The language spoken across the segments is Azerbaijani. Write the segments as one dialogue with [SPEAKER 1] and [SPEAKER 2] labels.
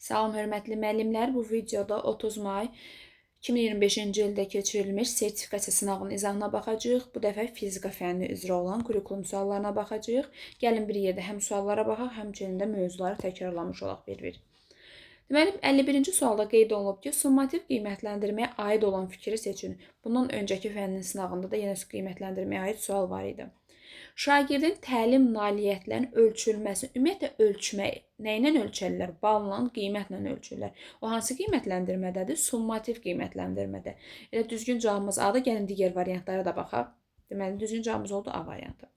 [SPEAKER 1] Salam hörmətli müəllimlər, bu videoda 30 may 2025-ci ildə keçirilmiş sertifikasiya sınavının izahına baxacağıq. Bu dəfə fizika fənni üzrə olan kurikulum suallarına baxacağıq. Gəlin bir yerdə həm suallara baxaq, həmçinin də mövzuları təkrarlamış olaq bir-bir. Deməli, 51-ci sualda qeyd olunub ki, summativ qiymətləndirməyə aid olan fikri seçin. Bundan öncəki fənnin sınavında da yenə qiymətləndirməyə aid sual var idi. Şagirdin təlim nailiyyətlərinin ölçülməsi, ümumiyyətlə ölçmək, nə ilə ölçərlər? Balla, qiymətlə ölçürlər. O hansı qiymətləndirmədədir? Summativ qiymətləndirmədə. Elə düzgün cavabımız A-dır. Gəlin digər variantlara da baxaq. Deməli, düzgün cavabımız oldu A variantı.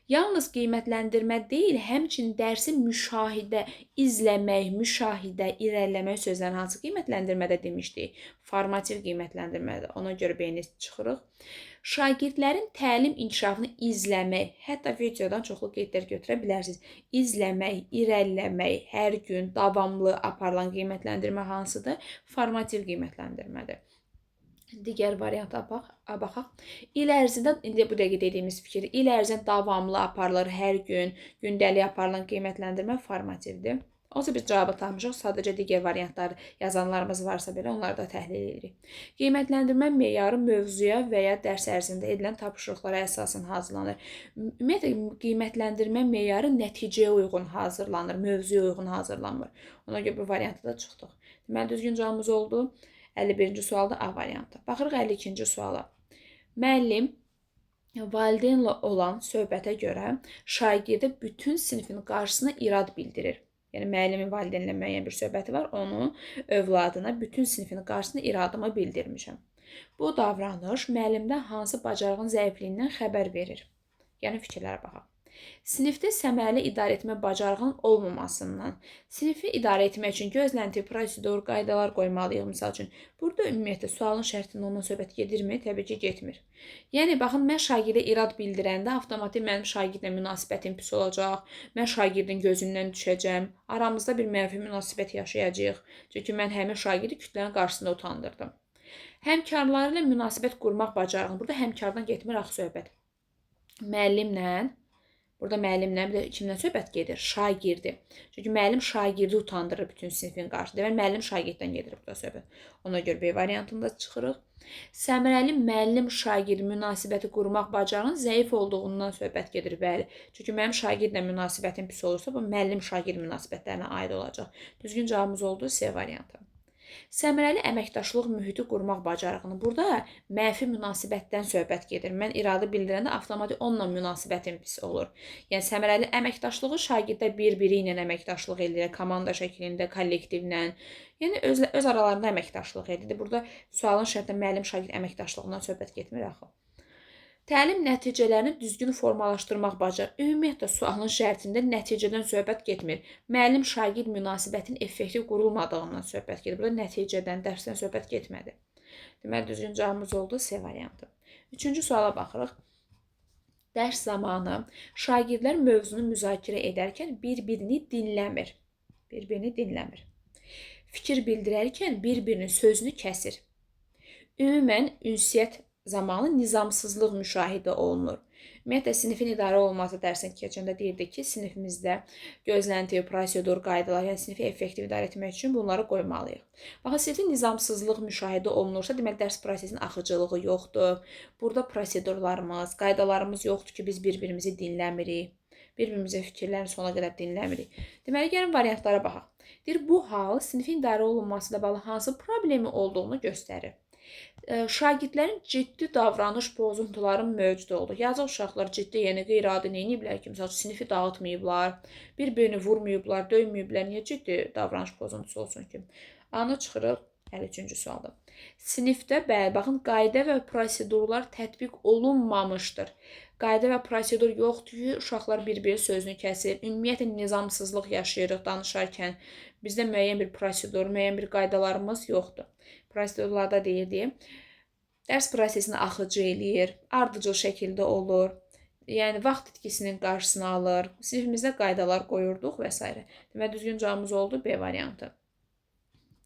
[SPEAKER 1] Yalnız qiymətləndirmə deyil, həmçinin dərsi müşahidə, izləmək, müşahidə, irəliləmək sözlərini hansı qiymətləndirmədə demişdik? Formativ qiymətləndirmədə. Ona görə B-ni çıxırıq. Şagirdlərin təlim inkişafını izləmək, hətta videodan çoxlu qeydlər götürə bilərsiniz. İzləmək, irəliləmək, hər gün davamlı aparılan qiymətləndirmə hansıdır? Formativ qiymətləndirmədir. Digər varianta baxaq. İl ərzində, indi bu dəqiqə dediyimiz fikir, il ərzində davamlı aparılır, hər gün, gündəlik aparılan qiymətləndirmə formativdir. Onsuz biz cavabı tapmışıq, sadəcə digər variantları yazanlarımız varsa belə onları da təhlil edirik. Qiymətləndirmə meyarı mövzuya və ya dərs ərzində edilən tapşırıqlara əsasən hazırlanır. Ümumiyyətlə, qiymətləndirmə meyarı nəticəyə uyğun hazırlanır, mövzuya uyğun hazırlanmır. Ona görə bu variantı da çıxdıq. Deməli, düzgün cavabımız oldu. 51-ci sualda A variantı. Baxırıq 52-ci suala. Müəllim valideynlə olan söhbətə görə şagirdə bütün sinifin qarşısına irad bildirir. Yəni, müəllimin valideynlə müəyyən bir söhbəti var, onu övladına bütün sinifin qarşısına iradımı bildirmişəm. Bu davranış müəllimdə hansı bacarığın zəifliyindən xəbər verir? Yəni, fikirlərə baxaq. Sinifdə səmərəli idarə etmə bacarığının olmamasından, sinifi idarə etmək üçün gözlənti, prosedur, qaydalar qoymalıyıq, misal üçün. Burada ümumiyyətlə sualın şərtində ondan söhbət gedirmi? Təbii ki, getmir. Yəni, baxın, mən şagirdə irad bildirəndə avtomatik mənim şagirdlə münasibətim pis olacaq, mən şagirdin gözündən düşəcəm, aramızda bir mənfi münasibət yaşayacağıq. Çünki mən həmin şagirdi kütlənin qarşısında utandırdım. Həmkarları ilə münasibət qurmaq bacarığını, burada həmkardan getmir axı söhbət. Müəllimlə, burada müəllimlə bir də kimdən söhbət gedir? Şagirdi. Çünki müəllim şagirdi utandırır bütün sinifin qarşısında. Deməli, müəllim şagirddən gedir burada söhbət. Ona görə B variantında çıxırıq. Səmərəli müəllim-şagird münasibəti qurmaq bacarığının zəif olduğundan söhbət gedir. Bəli. Çünki mənim şagirdlə münasibətim pis olursa, bu müəllim-şagird münasibətlərinə aid olacaq. Düzgün cavabımız oldu C variantı. Səmərəli əməkdaşlıq mühiti qurmaq bacarığını. Burada mənfi münasibətdən söhbət gedir. Mən iradə bildirəndə avtomatik onunla münasibətim pis olur. Yəni, səmərəli əməkdaşlığı şagirdlər bir-biri ilə əməkdaşlıq edir, komanda şəklində, kollektivlə. Yəni, öz aralarında əməkdaşlıq edir. Burada sualın şərtində müəllim-şagird əməkdaşlığından söhbət getmir axı. Təlim nəticələrini düzgün formalaşdırmaq bacarır. Ümumiyyətlə, sualın şərtində nəticədən söhbət getmir. Müəllim-şagird münasibətinin effektiv qurulmadığından söhbət gedir. Burada nəticədən, dərsdən söhbət getmədi. Deməli, düzgün cavabımız oldu C variantı. Üçüncü suala baxırıq. Dərs zamanı şagirdlər mövzunu müzakirə edərkən bir-birini dinləmir. Fikir bildirərkən bir-birinin sözünü kəsir. Ümumən, ünsiyyət zamanı nizamsızlıq müşahidə olunur. Ümumiyyətlə, sinifin idarə olunması dərsini keçəndə deyirdik ki, sinifimizdə gözlənti, prosedur, qaydalar, yəni sinifi effektiv idarə etmək üçün bunları qoymalıyıq. Baxın, sinifin nizamsızlıq müşahidə olunursa, demək, dərs prosesinin axıcılığı yoxdur. Burada prosedurlarımız, qaydalarımız yoxdur ki, biz bir-birimizi dinləmirik. Bir-birimizin fikirlərini sona qədər dinləmirik. Deməli, gəlin variantlara baxaq. Deyir, bu hal sinifin idarə olunması ilə bağlı hansı problemi olduğunu göstərir. Şagirdlərin ciddi davranış pozuntuları mövcud oldu. Yazıq uşaqlar ciddi, yəni qeyri-adi neyiniblər ki, məsəl üçün sinifi dağıtmayıblar, bir-birini vurmayıblar, döyməyiblər. Niyə ciddi davranış pozuntusu olsun ki? A-nı çıxırıq 53-cü sualda. Sinifdə, baxın, qayda və prosedurlar tətbiq olunmamışdır. Qayda və prosedur yoxdur ki, uşaqlar bir-biri sözünü kəsir. Ümumiyyətlə, nizamsızlıq yaşayırıq danışarkən. Bizdə müəyyən bir prosedur, müəyyən bir qaydalarımız yoxdur. Prosedurlarda deyirdi, dərs prosesini axıcı eləyir, ardıcıl şəkildə olur, yəni vaxt itkisinin qarşısını alır, sinifimizdə qaydalar qoyurduq və s. Deməli, düzgün cavabımız oldu B variantı.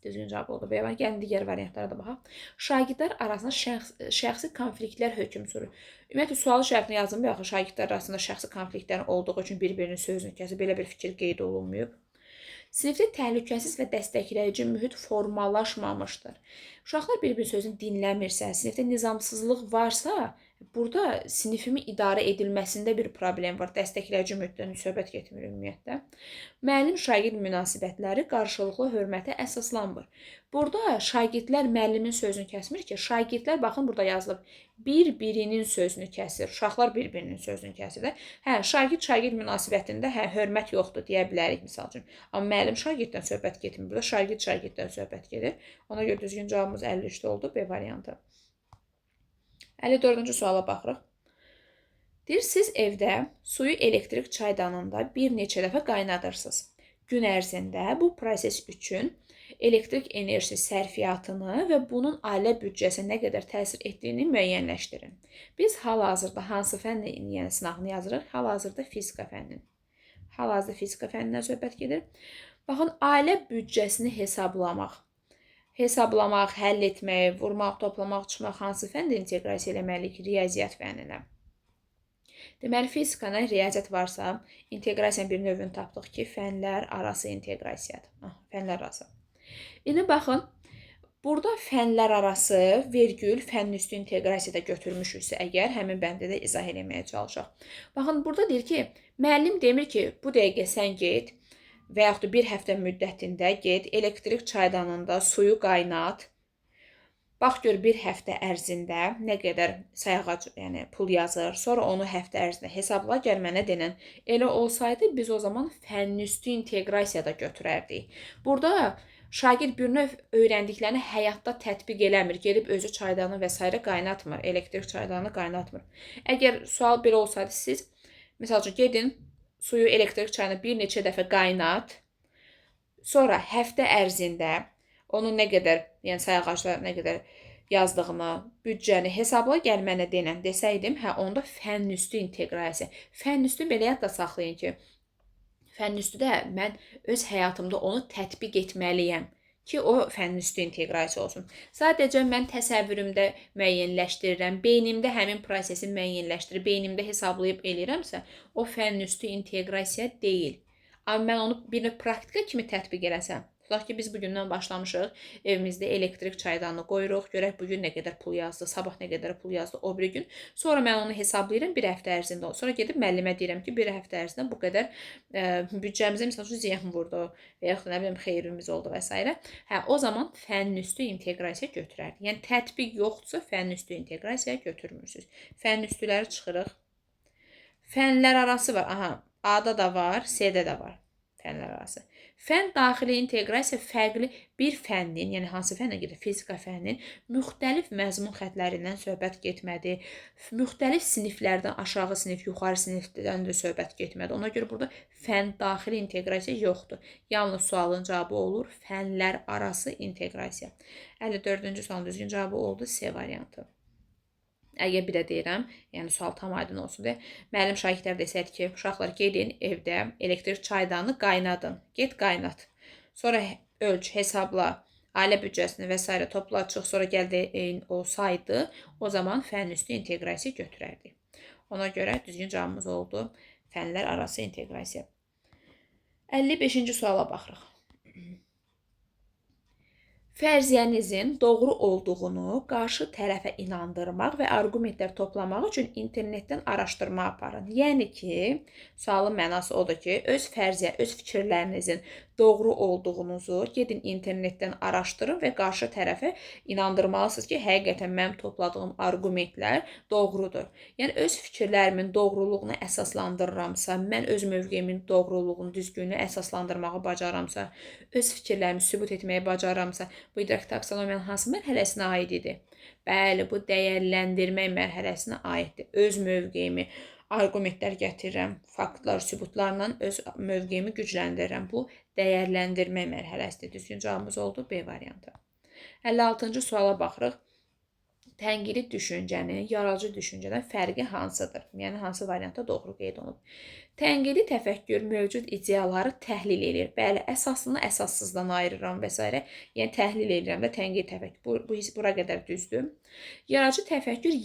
[SPEAKER 1] Düzgün cavab oldu B variantı. Gəlin digər variantlara da baxaq. Şagirdlər arasında şəxsi konfliktlər hökm sürür. Ümumiyyətlə, sualı şərtini yazın, baxın, şagirdlər arasında şəxsi konfliktlərin olduğu üçün bir-birinin sözünü kəsir, belə bir fikir qeyd olunmayıb. Sinifdə təhlükəsiz və dəstəkləyici mühit formalaşmamışdır. Uşaqlar bir-bir sözünü dinləmirsə, sinifdə nizamsızlıq varsa, burada sinifimi idarə edilməsində bir problem var. Dəstəkləyici mühitdən söhbət getmir ümumiyyətlə. Müəllim-şagird münasibətləri qarşılıqlı hörmətə əsaslanmır. Burada şagirdlər müəllimin sözünü kəsmir ki, şagirdlər baxın burada yazılıb bir-birinin sözünü kəsir. Uşaqlar bir-birinin sözünü kəsir də. Şagird-şagird münasibətində hörmət yoxdur deyə bilərik misal üçün. Amma müəllim-şagirddən söhbət getmir. Burada şagird-şagirddən söhbət gedir. Ona görə düzgün cavabımız 53-də oldu, B variantı. 54-cü suala baxırıq. Deyir, siz evdə suyu elektrik çaydanında bir neçə dəfə qaynadırsınız. Gün ərzində bu proses üçün elektrik enerjisi sərfiyyatını və bunun ailə büdcəsinə nə qədər təsir etdiyini müəyyənləşdirin. Biz hal-hazırda hansı fənnin yəni sınağını yazırıq? Hal-hazırda fizika fənninin. Hal-hazırda fizika fənnindən söhbət gedir. Baxın, ailə büdcəsini hesablamaq, həll etmək, vurmaq, toplamaq, çıxmaq hansı fəndə inteqrasiya eləməliyik? Riyaziyyat fənninə. Deməli, fizikada riyaziyyat varsa, inteqrasiyanın bir növünü tapdıq ki, fənlər arası inteqrasiyadır. Fənlər arası. İndi baxın, burada fənlər arası vergül fənn üstü inteqrasiyada götürmüşüksə əgər, həmin bəndə də izah eləməyə çalışaq. Baxın, burada deyir ki, müəllim demir ki, bu dəqiqə sən get və yaxud da bir həftə müddətində get, elektrik çaydanında suyu qaynat. Bax gör bir həftə ərzində nə qədər sayğac, yəni pul yazır, sonra onu həftə ərzində hesabla gəl mənə denən. Elə olsaydı biz o zaman fənnüstü inteqrasiyada götürərdik. Burada şagird bir növ öyrəndiklərini həyatda tətbiq eləmir, gedib özü çaydanı və s. qaynatmır, elektrik çaydanı qaynatmır. Əgər sual belə olsaydı siz, məsəl üçün gedin, suyu elektrik çayına bir neçə dəfə qaynat, sonra həftə ərzində onun nə qədər, yəni sayğaclar nə qədər yazdığını, büdcəni hesabla gəl mənə denən desəydim, onda fənnüstü inteqrasiya. Fənnüstü belə yadda saxlayın ki, fənnüstüdə mən öz həyatımda onu tətbiq etməliyəm ki, o fənnüstü inteqrasiya olsun. Sadəcə mən təsəvvürümdə müəyyənləşdirirəm, beynimdə həmin prosesi müəyyənləşdirir, beynimdə hesablayıb eləyirəmsə, o fənnüstü inteqrasiya deyil. Amma mən onu bir praktika kimi tətbiq eləsəm, tutaq ki, biz bugündən başlamışıq, evimizdə elektrik çaydanını qoyuruq, görək bugün nə qədər pul yazdı, sabah nə qədər pul yazdı, o biri gün. Sonra mən onu hesablayıram bir həftə ərzində. Sonra gedib müəllimə deyirəm ki, bir həftə ərzində bu qədər büdcəmizə məsəl üçün ziyan vurdu və yaxud da nə bilim xeyrimiz oldu və s. O zaman fənnüstü inteqrasiya götürərdik. Yəni tətbiq yoxdursa fənnüstü inteqrasiya götürmürsünüz. Fənnüstüləri çıxırıq. Fənlər arası var. A-da da var, C-də də var. Fənlər arası. Fənn daxili inteqrasiya fərqli bir fənnin, yəni hansı fənnə gedir? Fizika fənninin müxtəlif məzmun xəttlərindən söhbət getmədi. Müxtəlif siniflərdən aşağı sinif, yuxarı sinifdən də söhbət getmədi. Ona görə burada fənn daxili inteqrasiya yoxdur. Yalnız sualın cavabı olur fənlər arası inteqrasiya. 54-cü sualın düzgün cavabı oldu C variantı. Əgər bir də deyirəm, yəni sual tam aydın olsun deyə, müəllim şagirdlər desəydi ki, uşaqlar gedin evdə elektrik çaydanını qaynadın, get qaynat. Sonra ölç, hesabla, ailə büdcəsini və s. topla, çıx, sonra gəldi olsaydı, o zaman fənnüstü inteqrasiya götürərdik. Ona görə düzgün cavabımız oldu fənlər arası inteqrasiya. 55-ci suala baxırıq. Fərziyyənizin doğru olduğunu qarşı tərəfə inandırmaq və arqumentlər toplamaq üçün internetdən araşdırma aparın. Yəni ki, sualın mənası odur ki, öz fərziyyə, öz fikirlərinizin doğru olduğunuzu gedin internetdən araşdırın və qarşı tərəfə inandırmalısınız ki, həqiqətən mənim topladığım arqumentlər doğrudur. Yəni, öz fikirlərimin doğruluğunu əsaslandırıramsa, mən öz mövqeyimin doğruluğunu, düzgünlüyünü əsaslandırmağı bacaramsa, öz fikirlərimi sübut etməyi bacaramsa, bu idrak taksonomiyanın hansı mərhələsinə aid idi? Bəli, bu dəyərləndirmə mərhələsinə aiddir. Öz mövqeyimi, arqumentlər gətirirəm, faktlar, sübutlarla öz mövqeyimi gücləndirirəm. Bu dəyərləndirmə mərhələsidir. Düzgün cavabımız oldu B variantı. 56-cı suala baxırıq. Tənqidi düşüncənin yaradıcı düşüncədən fərqi hansıdır? Yəni, hansı variantda doğru qeyd olunub? Tənqidi təfəkkür mövcud ideyaları təhlil edir. Bəli, əsaslını əsassızdan ayırıram və s. Yəni, təhlil edirəm və tənqidi təfəkkür. Bu his bura qədər düzdür. Yaradıcı təfəkkür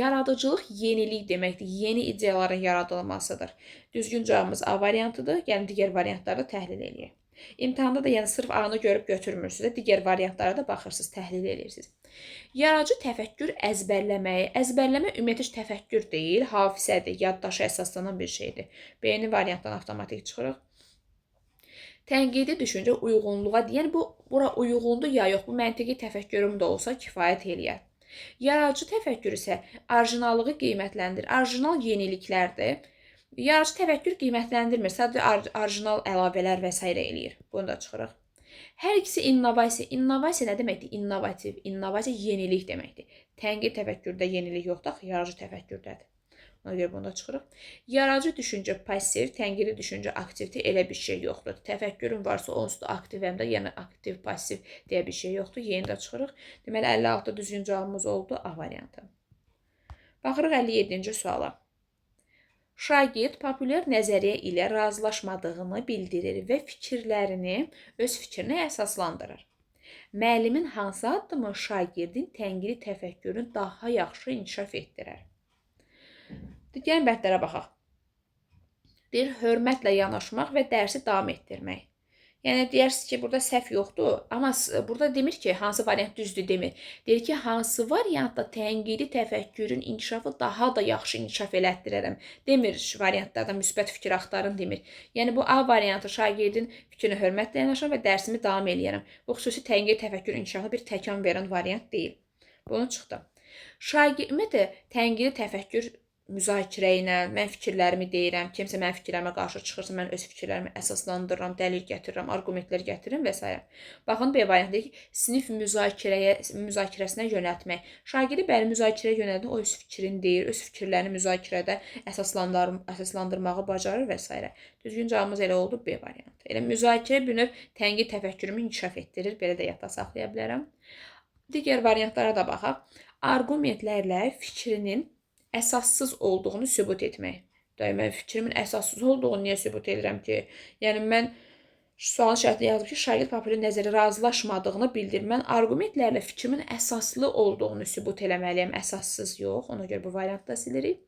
[SPEAKER 1] yaradıcılıq yenilik deməkdir. Yeni ideyaların yaradılmasıdır. Düzgün cavabımız A variantıdır. Yəni, digər variantları təhlil edək. İmtahanda da yəni sırf A-nı görüb götürmürsünüz də, digər variantlara da baxırsınız, təhlil edirsiniz. Yaradıcı təfəkkür əzbərləməyi. Əzbərləmə ümumiyyətlə təfəkkür deyil, hafizədir, yaddaşa əsaslanan bir şeydir. B-ni variantdan avtomatik çıxırıq. Tənqidi düşüncə uyğunluğa, yəni bura uyğundur ya yox, bu məntiqi təfəkkürüm də olsa kifayət eləyər. Yaradıcı təfəkkür isə orijinallığı qiymətləndirir. Orijinal yeniliklərdir. Yaradıcı təfəkkür qiymətləndirmir, sadəcə orijinal əlavələr və s. eləyir. Bunu da çıxırıq. Hər ikisi innovasiya. İnnovasiya nə deməkdir? İnnovativ. İnnovasiya yenilik deməkdir. Tənqid təfəkkürdə yenilik yoxdur, yaradıcı təfəkkürdədir. Ona görə bunu da çıxırıq. Yaradıcı düşüncə passiv, tənqidi düşüncə aktivdir. Elə bir şey yoxdur. Təfəkkürün varsa onsuz da aktiv həm də, yəni aktiv, passiv deyə bir şey yoxdur. Yeni də çıxırıq. Deməli 56 düzgün cavabımız oldu A variantı. Baxırıq 57-ci suala. Şagird populyar nəzəriyyə ilə razılaşmadığını bildirir və fikirlərini öz fikrinə əsaslandırır. Müəllimin hansı addımı şagirdin tənqidi təfəkkürünü daha yaxşı inkişaf etdirər? Gəlin bəndlərə baxaq. Deyir, hörmətlə yanaşmaq və dərsi davam etdirmək. Yəni, deyirsiniz ki, burada səhv yoxdur, amma burada demir ki, hansı variant düzdür demir. Deyir ki, hansı variantda tənqidi təfəkkürün inkişafı daha da yaxşı inkişaf elətdirərəm. Demir, variantlarda müsbət fikir axtarın demir. Yəni, bu A variantı şagirdin fikrinə hörmətlə yanaşan və dərsimi davam eləyərəm. Bu xüsusi tənqidi təfəkkür inkişafı bir təkan verən variant deyil. Bunu çıxdı. Ümumiyyətlə, tənqidi təfəkkür müzakirə ilə mən fikirlərimi deyirəm, kimsə mənim fikirlərimə qarşı çıxırsa, mən öz fikirlərimi əsaslandırıram, dəlil gətirirəm, arqumentlər gətirirəm və s. Baxın, B variantı deyir ki, sinif müzakirəsinə yönəltmək. Şagirdi bəli müzakirəyə yönəldir, o öz fikrini deyir, öz fikirlərini müzakirədə əsaslandırmağı bacarır və s. Düzgün cavabımız elə oldu B variantı. Elə müzakirə bir növ tənqid təfəkkürümü inkişaf etdirir, belə də yadda saxlaya bilərəm. Digər variantlara da baxaq. Arqumentlərlə fikrinin əsassız olduğunu sübut etmək. Mən fikrimin əsassız olduğunu niyə sübut edirəm ki? Yəni, mən sualın şərtində yazdım ki, şagird populyar nəzərə razılaşmadığını bildirir. Mən arqumentlərlə fikrimin əsaslı olduğunu sübut eləməliyəm, əsassız yox. Ona görə bu variantda silirik.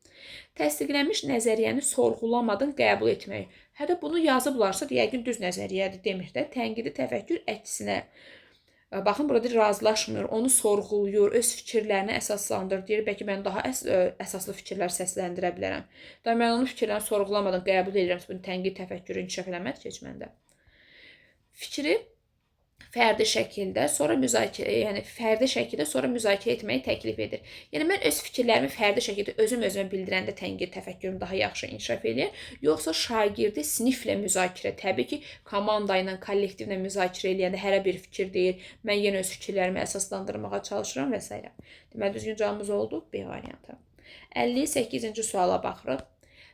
[SPEAKER 1] Təsdiqlənmiş nəzəriyyəni sorğulamadan qəbul etmək. Hətta bunu yazıblarsa, yəqin düz nəzəriyyədir demir də. Tənqidi təfəkkür əksinə. Baxın, burada razılaşmır, onu sorğuluyur, öz fikirlərini əsaslandırır. Deyir, bəlkə mən daha əsaslı fikirlər səsləndirə bilərəm. Mən onun fikirlərini sorğulamadan qəbul edirəm, bunu tənqid təfəkkürü inkişaf eləməz keçməndə. Fikri fərdi şəkildə, sonra müzakirə etməyi təklif edir. Yəni, mən öz fikirlərimi fərdi şəkildə özümə bildirəndə tənqid təfəkkürüm daha yaxşı inkişaf edir. Yoxsa şagirdi siniflə müzakirə, təbii ki, komanda ilə, kollektivlə müzakirə eləyəndə hərə bir fikir deyir, mən yenə öz fikirlərimi əsaslandırmağa çalışıram və s. Deməli, düzgün cavabımız oldu B variantı. 58-ci suala baxırıq.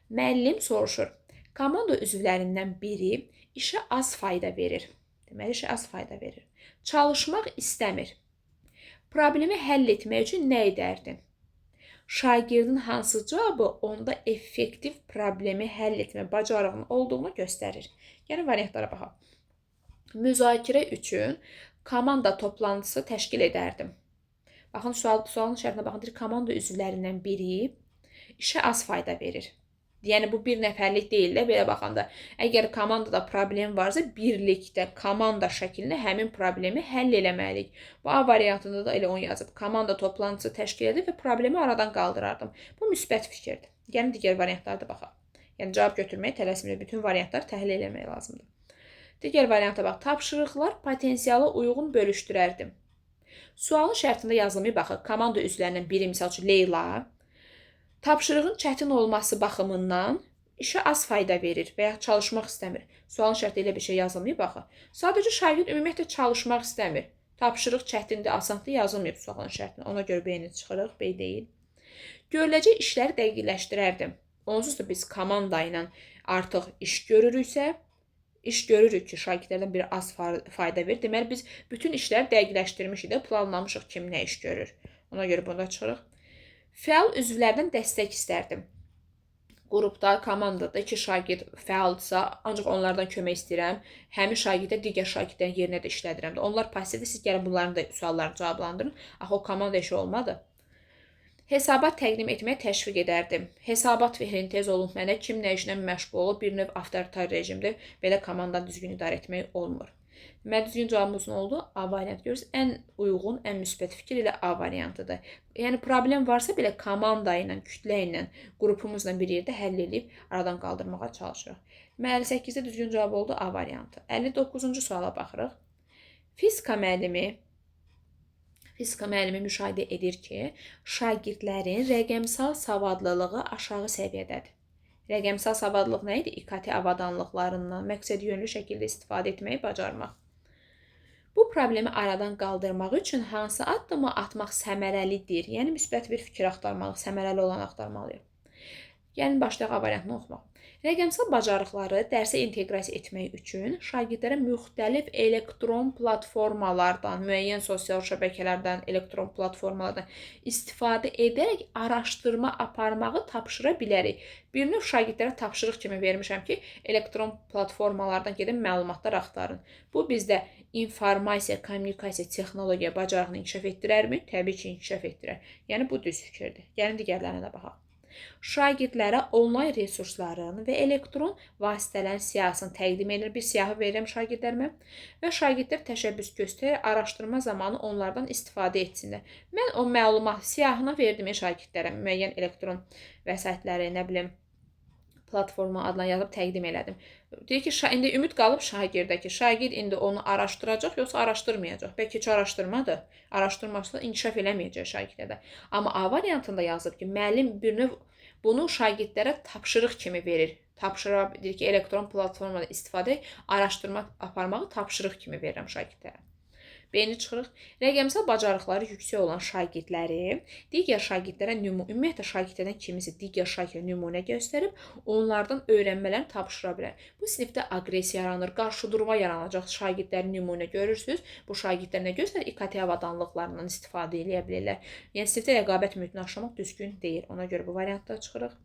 [SPEAKER 1] Müəllim soruşur, komanda üzvlərindən biri işə az fayda verir. Deməli, işə az fayda verir. Çalışmaq istəmir. Problemi həll etmək üçün nə edərdin? Şagirdin hansı cavabı onda effektiv problemi həll etmə bacarığının olduğunu göstərir. Yəni, variantlara baxaq. Müzakirə üçün komanda toplantısı təşkil edərdim. Baxın, sualın şərtinə baxın, deyir, komanda üzvlərindən biri işə az fayda verir. Yəni, bu bir nəfərlik deyil də, belə baxanda. Əgər komandada problem varsa, birlikdə komanda şəklində həmin problemi həll eləməliyik. Bu A variantında da elə onu yazıb. Komanda toplantısı təşkil edir və problemi aradan qaldırardım. Bu müsbət fikirdir. Yəni, digər variantlara da baxaq. Yəni, cavab götürməyə tələsmir. Bütün variantları təhlil eləmək lazımdır. Digər varianta bax. Tapşırıqlar potensiala uyğun bölüşdürərdim. Sualın şərtində yazılmayı baxaq. Komanda üzvlərindən biri, misal üçün, Leyla, tapşırığın çətin olması baxımından işə az fayda verir və ya çalışmaq istəmir. Sualın şərti ilə bir şey yazılmayıb baxın. Sadəcə şagird ümumiyyətlə çalışmaq istəmir. Tapşırıq çətindir, asandır yazılmayıb sualın şərtinə. Ona görə B-ni çıxırıq, B deyil. Görüləcək işləri dəqiqləşdirərdim. Onsuz da biz komanda ilə artıq iş görürüksə, iş görürük ki, şagirdlərdən biri az fayda verir. Deməli, biz bütün işləri dəqiqləşdirmişik də, planlamışıq kim nə iş görür. Ona görə bunda çıxırıq. Fəal üzvlərdən dəstək istərdim. Qrupda, komandada 2 şagird fəaldırsa, ancaq onlardan kömək istəyirəm. Həmin şagirdə digər şagirdlərin yerinə də işlədirəm. Onlar passivdir, siz gəlin bunların da suallarını cavablandırın. Axı o komanda işi olmadı. Hesabat təqdim etməyə təşviq edərdim. Hesabat verin, tez olun mənə, kim nə işlə məşğul olur, bir növ avtoritar rejimdir. Belə komandanı düzgün idarə etmək olmur. Deməli, düzgün cavabımız nə oldu? A variantı görürüz. Ən uyğun, ən müsbət fikir ilə A variantıdır. Yəni, problem varsa belə komanda ilə, kütlə ilə, qrupumuzla bir yerdə həll edib aradan qaldırmağa çalışırıq. Deməli, 58-də düzgün cavab oldu A variantı. 59-cu suala baxırıq. Fizika müəllimi müşahidə edir ki, şagirdlərin rəqəmsal savadlılığı aşağı səviyyədədir. Rəqəmsal savadlılıq nə idi? İKT avadanlıqlarından məqsədyönlü şəkildə istifadə etməyi bacarmaq. Bu problemi aradan qaldırmaq üçün hansı addımı atmaq səmərəlidir? Yəni, müsbət bir fikir axtarmalıyıq, səmərəli olan axtarmalıyıq. Yəni, başlayaq A variantını oxumaq. Rəqəmsal bacarıqları dərsə inteqrasiya etmək üçün şagirdlərə müxtəlif elektron platformalardan, müəyyən sosial şəbəkələrdən, elektron platformalardan istifadə edərək araşdırma aparmağı tapşıra bilərik. Bir növ şagirdlərə tapşırıq kimi vermişəm ki, elektron platformalardan gedin məlumatlar axtarın. Bu bizdə informasiya, kommunikasiya, texnologiya bacarığını inkişaf etdirərmi? Təbii ki, inkişaf etdirər. Yəni, bu düz fikirdir. Gəlin digərlərinə də baxaq. Şagirdlərə onlayn resursların və elektron vasitələrin siyahısını təqdim edir. Bir siyahı verirəm şagirdlərimə və şagirdlər təşəbbüs göstərir, araşdırma zamanı onlardan istifadə etsinlər. Mən o məlumat siyahını verdim şagirdlərə, müəyyən elektron vəsaitləri, nə bilim, platforma adına yazıb təqdim elədim. Deyir ki, indi ümid qalıb şagirdə ki, şagird indi onu araşdıracaq, yoxsa araşdırmayacaq. Bəlkə heç araşdırmadı, araşdırmaqla inkişaf eləməyəcək şagirdlərdə. Amma A variantında yazıb ki, müəllim bir növ bunu şagirdlərə tapşırıq kimi verir. Tapşırıq, deyir ki, elektron platformada istifadə araşdırma aparmağı tapşırıq kimi verirəm şagirdlərə. B-ni çıxırıq. Rəqəmsal bacarıqları yüksək olan şagirdləri digər şagirdlərə ümumiyyətlə şagirdlərdən kimisə digər şagirdlərə nümunə göstərib, onlardan öyrənmələrini tapşıra bilər. Bu sinifdə aqressiya yaranır, qarşıdurma yaranacaq şagirdlərin nümunə görürsünüz. Bu şagirdlər nə göstərir? İKT avadanlıqlarından istifadə edə bilirlər. Yəni, sinifdə rəqabət mühitini aşlamaq düzgün deyil. Ona görə bu variantda çıxırıq.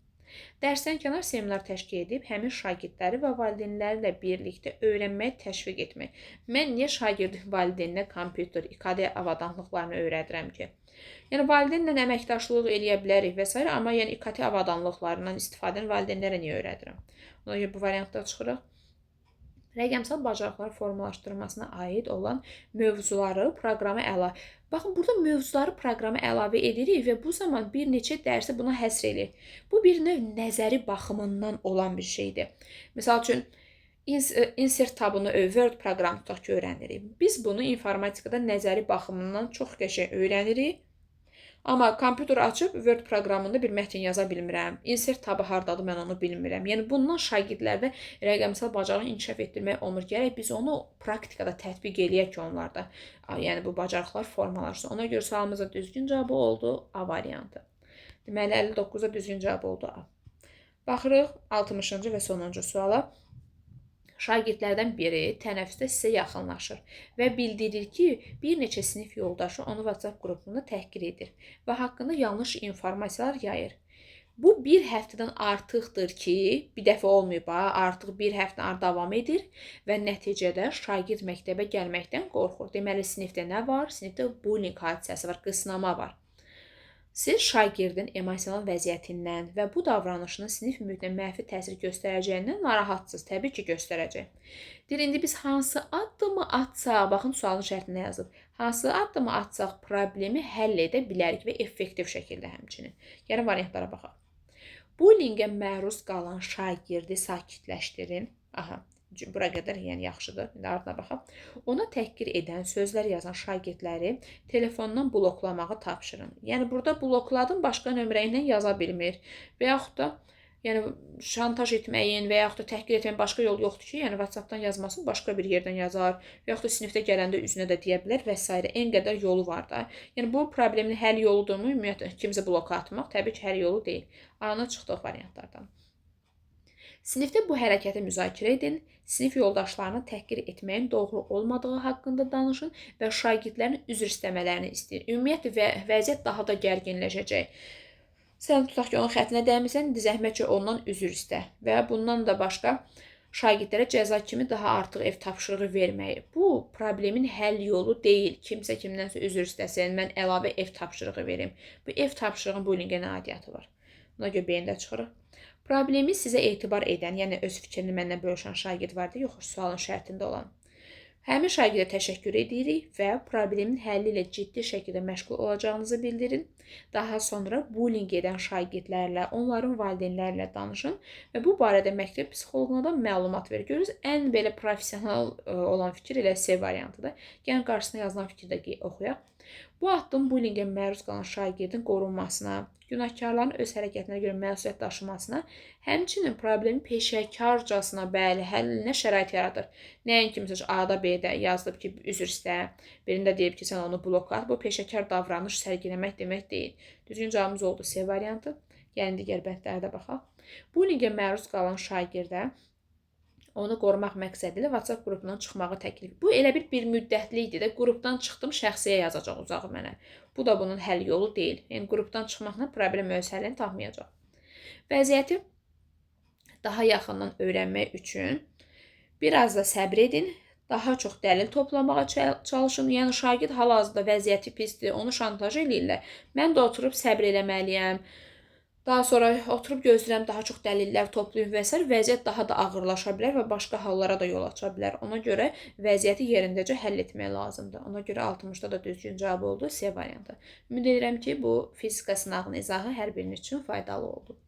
[SPEAKER 1] Dərsdən kənar seminar təşkil edib, həmin şagirdləri və valideynlərlə birlikdə öyrənməyə təşviq etmək. Mən niyə şagird valideyninə kompüter, İKT avadanlıqlarını öyrədirəm ki? Yəni, valideynlə əməkdaşlıq eləyə bilərik və s. Amma yəni, İKT avadanlıqlarından istifadəni valideynlərə niyə öyrədirəm? Ona görə bu variantda çıxırıq. Rəqəmsal bacarıqlar formalaşdırılmasına aid olan mövzuları proqrama əlavə. Baxın, burada mövzuları proqrama əlavə edirik və bu zaman bir neçə dərsi buna həsr edirik. Bu bir növ nəzəri baxımından olan bir şeydir. Məsəl üçün, insert tabını Word proqramı tutaq ki, öyrənirik. Biz bunu informatikada nəzəri baxımından çox qəşəng öyrənirik. Amma kompüter açıb Word proqramında bir mətn yaza bilmirəm. Insert tabı hardadır, mən onu bilmirəm. Yəni, bundan şagirdlərdə rəqəmsal bacarığı inkişaf etdirmək olmur. Gərək biz onu praktikada tətbiq eləyək ki, onlarda. Yəni, bu bacarıqlar formalaşsın. Ona görə sualımızda düzgün cavabı oldu A variantı. Deməli, 59-da düzgün cavab oldu A. Baxırıq 60-cı və sonuncu suala. Şagirdlərdən biri tənəffüsdə sizə yaxınlaşır və bildirir ki, bir neçə sinif yoldaşı onu WhatsApp qrupunda təhqir edir və haqqında yanlış informasiyalar yayır. Bu bir həftədən artıqdır ki, bir dəfə olmayıb, artıq bir həftə davam edir və nəticədə şagird məktəbə gəlməkdən qorxur. Deməli, sinifdə nə var? Sinifdə bullying hadisəsi var, qısnama var. Siz şagirdin emosional vəziyyətindən və bu davranışının sinif mühitinə mənfi təsir göstərəcəyindən narahatsınız. Təbii ki, göstərəcək. Deyir, indi biz hansı addımı atsaq, baxın sualın şərtində yazılıb, hansı addımı atsaq problemi həll edə bilərik və effektiv şəkildə həmçinin. Yəni, variantlara baxaq. Bullyingə məruz qalan şagirdi sakitləşdirin. Aha, bura qədər yəni yaxşıdır. İndi ardına baxaq. Ona təhqir edən sözlər yazan şagirdləri telefondan bloklamağı tapşırın. Yəni, burada blokladım, başqa nömrə ilə yaza bilmir. Və yaxud da şantaj etməyin və yaxud da təhqir etməyin başqa yol yoxdur ki, yəni WhatsApp-dan yazmasın, başqa bir yerdən yazar və yaxud da sinifdə gələndə üzünə də deyə bilər və s. En qədər yolu var da. Yəni, bu problemin həll yoludurmu? Ümumiyyətlə, kimsə bloka atmaq təbii ki, həll yolu deyil. A-na çıxdıq variantlardan. Sinifdə bu hərəkəti müzakirə edin, sinif yoldaşlarını təhqir etməyin doğru olmadığı haqqında danışın və şagirdlərin üzr istəmələrini istəyir. Ümumiyyətlə, vəziyyət daha da gərginləşəcək. Sən tutaq ki, onun xəttinə dəymirsən, indi zəhmətcə ondan üzr istə və bundan da başqa şagirdlərə cəza kimi daha artıq ev tapşırığı verməyi. Bu problemin həll yolu deyil. Kimsə kimdənsə üzr istəsin, mən əlavə ev tapşırığı verim. Bu ev tapşırığının bullyingə nə aidiyyatı var? Buna görə beyində çıxırıq. Problemi sizə etibar edən, yəni öz fikrini mənlə bölüşən şagird var da, yox, sualın şərtində olan. Həmin şagirdə təşəkkür edirik və problemin həlli ilə ciddi şəkildə məşğul olacağınızı bildirin. Daha sonra bullying edən şagirdlərlə, onların valideynlərlə danışın və bu barədə məktəb psixoloquna da məlumat verin. Görürsünüz, ən belə professional olan fikir elə C variantıdır. Gəlin qarşısına yazılan fikri də oxuyaq. Bu addım bullyingə məruz qalan şagirdin qorunmasına, günahkarların öz hərəkətinə görə məsuliyyət daşımasına, həmçinin problemi peşəkarcasına həllinə şərait yaradır. Nəinki məsələn A-da B-də yazılıb ki, üzr istə, birində deyib ki, sən onu blok at. Bu peşəkar davranış sərgiləmək demək deyil. Düzgün cavabımız oldu C variantı. Gəlin digər bəndlərə də baxaq. Bullyingə məruz qalan şagirdə onu qorumaq məqsədilə WhatsApp qrupundan çıxmağı təklif. Bu elə bir müddətlikdir də, qrupdan çıxdım, şəxsiyə yazacaq uzağı mənə. Bu da bunun həll yolu deyil. Yəni qrupdan çıxmaqla problem öz həllini tapmayacaq. Vəziyyəti daha yaxından öyrənmək üçün biraz da səbr edin, daha çox dəlil toplamağa çalışın. Yəni şagird hal-hazırda vəziyyəti pisdir, onu şantaj eləyirlər. Mən də oturub səbr eləməliyəm. Daha sonra oturub gözləyirəm, daha çox dəlillər toplayım və s. Vəziyyət daha da ağırlaşa bilər və başqa hallara da yol aça bilər. Ona görə vəziyyəti yerindəcə həll etmək lazımdır. Ona görə 60-da da düzgün cavab oldu C variantı. Ümid edirəm ki, bu fizika sınağının izahı hər biriniz üçün faydalı oldu.